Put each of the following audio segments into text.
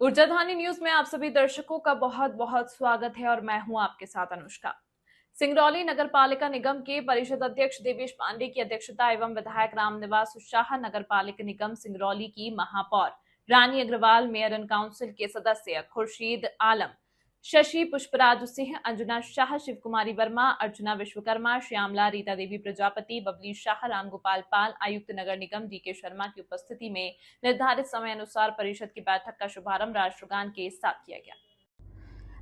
ऊर्जाधानी news में आप सभी दर्शकों का बहुत बहुत स्वागत है और मैं हूं आपके साथ अनुष्का। सिंगरौली नगर पालिका निगम के परिषद अध्यक्ष देवेश पांडे की अध्यक्षता एवं विधायक रामनिवास शाह, नगर पालिका निगम सिंगरौली की महापौर रानी अग्रवाल, मेयर एंड काउंसिल के सदस्य खुर्शीद आलम, शशि पुष्पराज सिंह, अंजना शाह, शिव कुमारी वर्मा, अर्चना विश्वकर्मा, श्यामला, रीता देवी प्रजापति, बबली शाह, रामगोपाल पाल, आयुक्त नगर निगम DK शर्मा की उपस्थिति में निर्धारित समय अनुसार परिषद की बैठक का शुभारंभ राष्ट्रगान के साथ किया गया।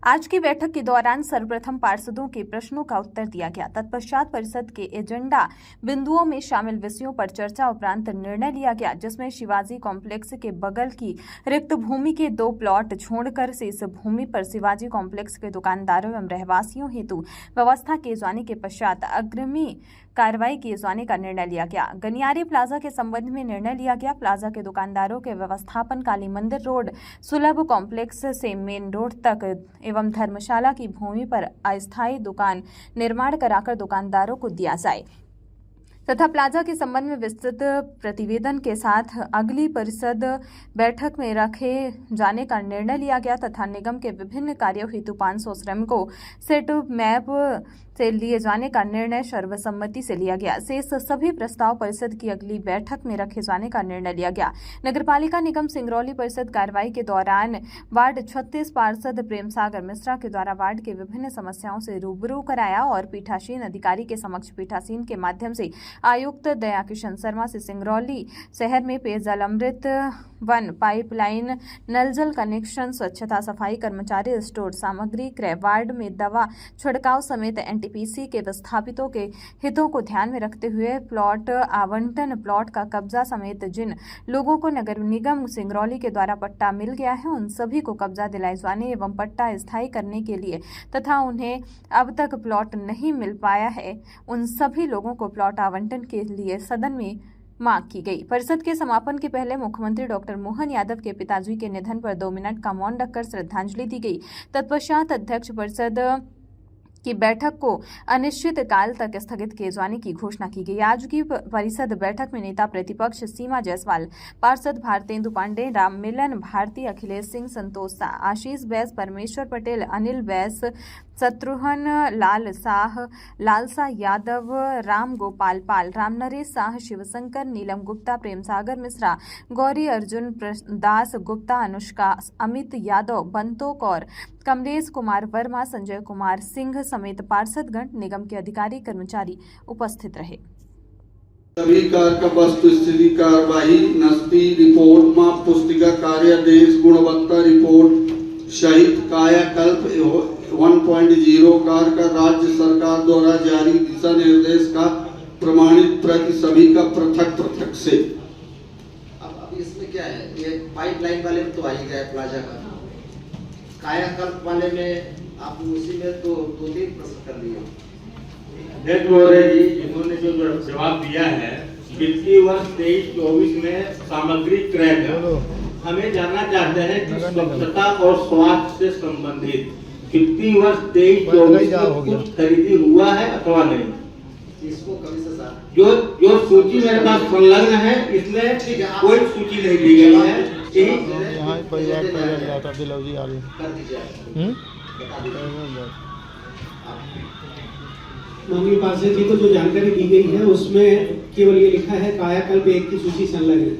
आज की बैठक के दौरान सर्वप्रथम पार्षदों के प्रश्नों का उत्तर दिया गया। तत्पश्चात परिषद के एजेंडा बिंदुओं में शामिल विषयों पर चर्चा उपरांत निर्णय लिया गया, जिसमें शिवाजी कॉम्प्लेक्स के बगल की रिक्त भूमि के 2 प्लॉट छोड़कर शेष भूमि पर शिवाजी कॉम्प्लेक्स के दुकानदारों एवं रहवासियों हेतु व्यवस्था किए जाने के पश्चात अग्रिमी कार्रवाई किए जाने का निर्णय लिया गया। गनियारी प्लाजा के संबंध में निर्णय लिया गया। प्लाजा के दुकानदारों के व्यवस्थापन काली मंदिर रोड सुलभ कॉम्प्लेक्स से मेन रोड तक एवं धर्मशाला की भूमि पर अस्थायी दुकान निर्माण कराकर दुकानदारों को दिया जाए तथा प्लाजा के संबंध में विस्तृत प्रतिवेदन के साथ अगली परिषद बैठक में रखे जाने का निर्णय लिया गया तथा निगम के विभिन्न कार्यों हेतु 500 श्रमिकों सेट मैप से लिए जाने का निर्णय सर्वसम्मति से लिया गया। शेष सभी प्रस्ताव परिषद की अगली बैठक में रखे जाने का निर्णय लिया गया। नगरपालिका निगम सिंगरौली परिषद कार्रवाई के दौरान वार्ड 36 पार्षद प्रेम सागर मिश्रा के द्वारा वार्ड के विभिन्न समस्याओं से रूबरू कराया और पीठासीन अधिकारी के समक्ष पीठासीन के माध्यम से आयुक्त दया किशन शर्मा से सिंगरौली शहर में पेयजल अमृत वन पाइपलाइन, नल जल कनेक्शन, स्वच्छता सफाई कर्मचारी, स्टोर सामग्री क्रय, वार्ड में दवा छिड़काव समेत NTPC के विस्थापितों के हितों को ध्यान में रखते हुए प्लॉट आवंटन, प्लॉट का कब्जा समेत जिन लोगों को नगर निगम सिंगरौली के द्वारा पट्टा मिल गया है उन सभी को कब्जा दिलाए जाने एवं पट्टा स्थायी करने के लिए तथा उन्हें अब तक प्लॉट नहीं मिल पाया है उन सभी लोगों को प्लॉट आवंटन के लिए सदन में मांग की गई। परिषद के समापन के पहले मुख्यमंत्री डॉक्टर मोहन यादव के पिताजी के निधन पर 2 मिनट का मौन रखकर श्रद्धांजलि दी गई। तत्पश्चात अध्यक्ष परिषद की बैठक को अनिश्चित काल तक स्थगित किए जाने की घोषणा की गई। आज की परिषद बैठक में नेता प्रतिपक्ष सीमा जायसवाल, पार्षद भारतेंदु पांडे, राम मिलन भारती, अखिलेश सिंह, संतोष शाह, आशीष बैस, परमेश्वर पटेल, अनिल बैस, शत्रुघ्न लाल शाह, लालसा यादव, राम गोपाल पाल, राम नरेश शाह, शिवशंकर, नीलम गुप्ता, प्रेम सागर मिश्रा, गौरी अर्जुन दास गुप्ता, अनुष्का, अमित यादव, बंतो कौर, कमलेश कुमार वर्मा, संजय कुमार सिंह समेत पार्षदगण, निगम के अधिकारी कर्मचारी उपस्थित रहे। सभी कार्य का वस्तु स्थिति कार्यवाही नस्ती रिपोर्ट माप पुस्तिका कार्यादेश गुणवत्ता रिपोर्ट सहित कायाकल्प 1.0 कार्य का राज्य सरकार द्वारा जारी दिशा निर्देश का प्रमाणित प्रति सभी का पृथक से। अब इसमें क्या है, ये पाइपलाइन वाले में तो आ ही गया प्लाजा का, कायाकल्प वाले में आप उसी में तो 2-3 प्रश्न कर लिए। अध्यक्ष महोदय जी, इन्होंने जो जवाब दिया है वित्तीय वर्ष 23-24 में सामग्री क्रय का, हमें जानना चाहते हैं कि स्वच्छता और स्वास्थ्य से संबंधित वित्तीय वर्ष 23-24 में कुछ खरीदी हुआ है अथवा नहीं। इसको कभी से जो सूची मेरे पास संलग्न है इसमें कोई सूची नहीं दी गई है। यहाँ परिवार डाटा दिलौजी आ रही कर दीजिए। माननीय पार्षद जी को जो जानकारी दी गई है उसमें केवल ये लिखा है कायाकल्प 1 की सूची संलग्न है,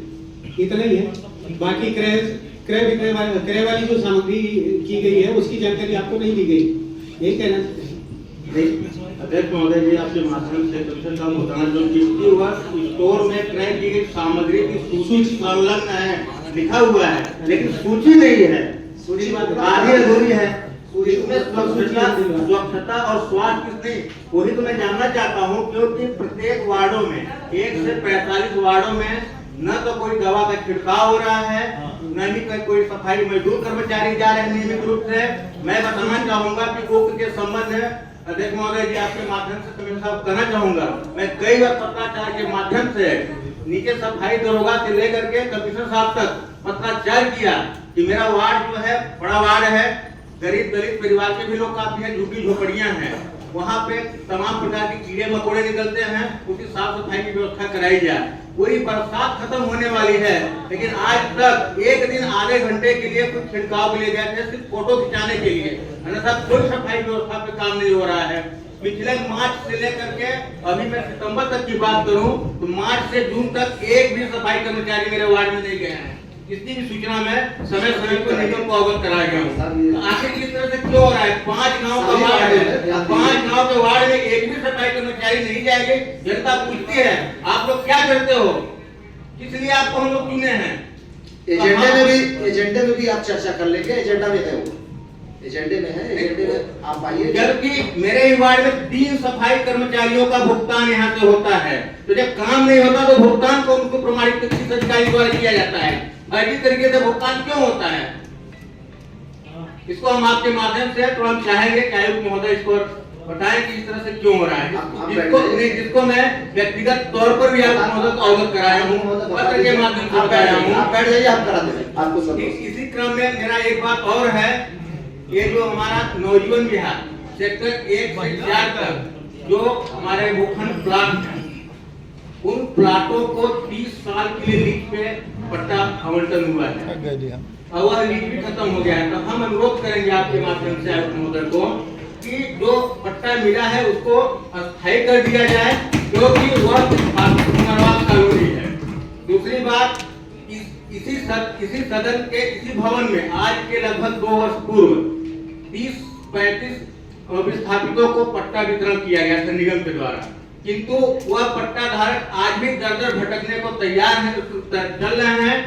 इतना ही है। बाकी क्रय विक्रय वाली जो सामग्री की गई है उसकी जानकारी आपको नहीं दी गई, यही कहना अध्यक्ष महोदय जी, आपके माध्यम से कमीशन साहब बताना जो वित्तीय वर्ष स्टोर में क्रय की गई सामग्री की सूची संलग्न है, लिखा हुआ है, लेकिन सूची नहीं है, आधी अधूरी है। इसमें स्वच्छता और स्वास्थ्य कितनी, वही तो मैं जानना चाहता हूँ, क्योंकि प्रत्येक वार्डों में 1 से 45 वार्डों में न तो कोई दवा का छिड़काव हो रहा है, न ही कोई सफाई मजदूर कर्मचारी जा रहे हैं नियमित रूप से। मैं बताना चाहूंगा कि उक्त के संबंध में अध्यक्ष महोदय जी आपके माध्यम से कमिश्नर साहब कहना चाहूंगा, मैं कई बार पत्राचार के माध्यम से नीचे सफाई दरोगा से लेकर के कमिश्नर साहब तक पत्राचार किया कि मेरा वार्ड जो है बड़ा वार्ड है, गरीब दलित परिवार के भी लोग काफी हैं, झुग्गी झोपड़ियां हैं, वहाँ पे तमाम प्रकार के कीड़े मकोड़े निकलते हैं, उसकी साफ सफाई की व्यवस्था कराई जाए। पूरी बरसात खत्म होने वाली है, लेकिन आज तक एक दिन आधे घंटे के लिए कुछ छिड़काव के लिए गए थे, सिर्फ फोटो खिंचाने के लिए, अन्यथा कोई सफाई व्यवस्था पे काम नहीं हो रहा है। पिछले मार्च से लेकर के अभी मैं सितंबर तक की बात करूं तो मार्च से जून तक एक भी सफाई कर्मचारी मेरे वार्ड में नहीं गए हैं। इसकी भी सूचना मैं समय समय पर निगम को अवगत करा गया हूँ। आखिर किस तरह से क्यों हो रहा है? 5 गांव का वार्ड है, 5 गांव के वार्ड में एक भी सफाई कर्मचारी नहीं जाएंगे। जनता पूछती है आप लोग क्या करते हो, किस लिए आपको हम लोग चुने हैं? एजेंडे में भी आप चर्चा कर लेंगे, एजेंडा में है वो, एजेंडे में है, एजेंडे में आप आइए। जबकि मेरे ही वार्ड में 3 सफाई कर्मचारियों का भुगतान यहाँ से होता है, तो जब काम नहीं होता तो भुगतान को उनको प्रमाणित किसी अधिकारी द्वारा किया जाता है। इस तरीके से भुगतान क्यों होता है? इसको हम आपके माध्यम से तो हम चाहेंगे कि आयुक्त महोदय इसको बताएं कि इस तरह से क्यों हो रहा है। जिसको मैं व्यक्तिगत तौर पर भी आयुक्त महोदय को अवगत कराया हूँ, पत्र के माध्यम से बताया हूँ। आप बैठ जाइए, आप करा देंगे आपको सब। इसी क्रम में मेरा एक बात और है, ये जो हमारा नौजीवन विहार सेक्टर 1 से 4 तक जो हमारे भूखंड प्लाट हैं, उन प्लाटों को 30 साल के लिए लीज पे पट्टा आवंटन हुआ है और वह लीज भी खत्म हो गया है। तो हम अनुरोध करेंगे आपके माध्यम से आयुक्त महोदय को कि जो पट्टा मिला है उसको अस्थायी कर दिया जाए, क्योंकि वह पुनर्वास कॉलोनी है। दूसरी बात, इसी सदन के इसी भवन में आज के लगभग 2 वर्ष पूर्व 30-35 विस्थापितों को पट्टा वितरण किया गया था निगम के द्वारा, किंतु वह पट्टा धारक आज भी दर भटकने को तैयार है, चल रहे हैं,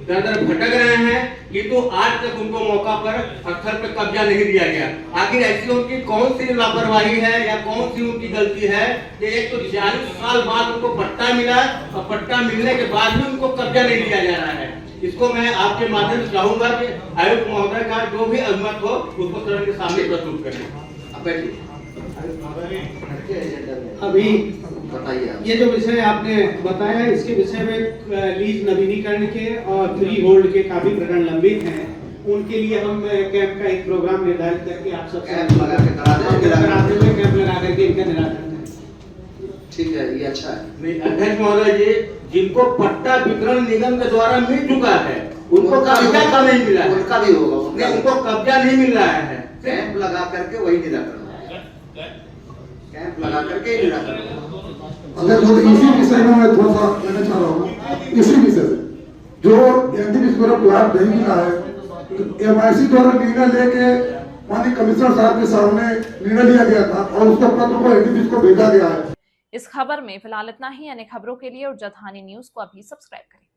दर भटक रहे हैं, किंतु आज तक उनको मौका पर स्थल पर कब्जा नहीं दिया गया। आखिर ऐसी उनकी कौन सी लापरवाही है या कौन सी उनकी गलती है कि एक तो 40 साल बाद उनको पट्टा मिला और पट्टा मिलने के बाद भी उनको कब्जा नहीं दिया जा रहा है। इसको मैं आपके माध्यम से चाहूंगा कि आयुक्त महोदय का जो भी अनुमत हो उसको सदन के सामने प्रस्तुत करें। अभी बताइए ये जो विषय आपने बताया, इसके विषय में लीज नवीनीकरण के और फ्री होल्ड के काफी प्रकरण लंबित हैं। उनके लिए हम कैंप का एक प्रोग्राम निर्धारित करके आप सब कैंप लगा के करा देंगे, कैंप लगा करके इनका निराकरण। ठीक है, ये अच्छा है। अध्यक्ष महोदय जी, जिनको पट्टा वितरण निगम के द्वारा मिल चुका है उनको कब्जा का नहीं मिला है, उनका भी होगा, उनको कब्जा नहीं मिल रहा है। कैंप लगा करके वही निराकरण, कैंप लगा करके ही निराकरण। इसी विषय में मैं थोड़ा सा कहना चाह रहा हूँ। इसी विषय से जो एनटीपीसी द्वारा प्लाट नहीं मिला है, एमआईसी द्वारा निर्णय लेके माननीय कमिश्नर साहब के सामने निर्णय लिया गया था और उसका पत्र को एनटीपीसी को भेजा गया है। इस खबर में फिलहाल इतना ही। अन्य खबरों के लिए उर्जा धानी न्यूज को अभी सब्सक्राइब करें।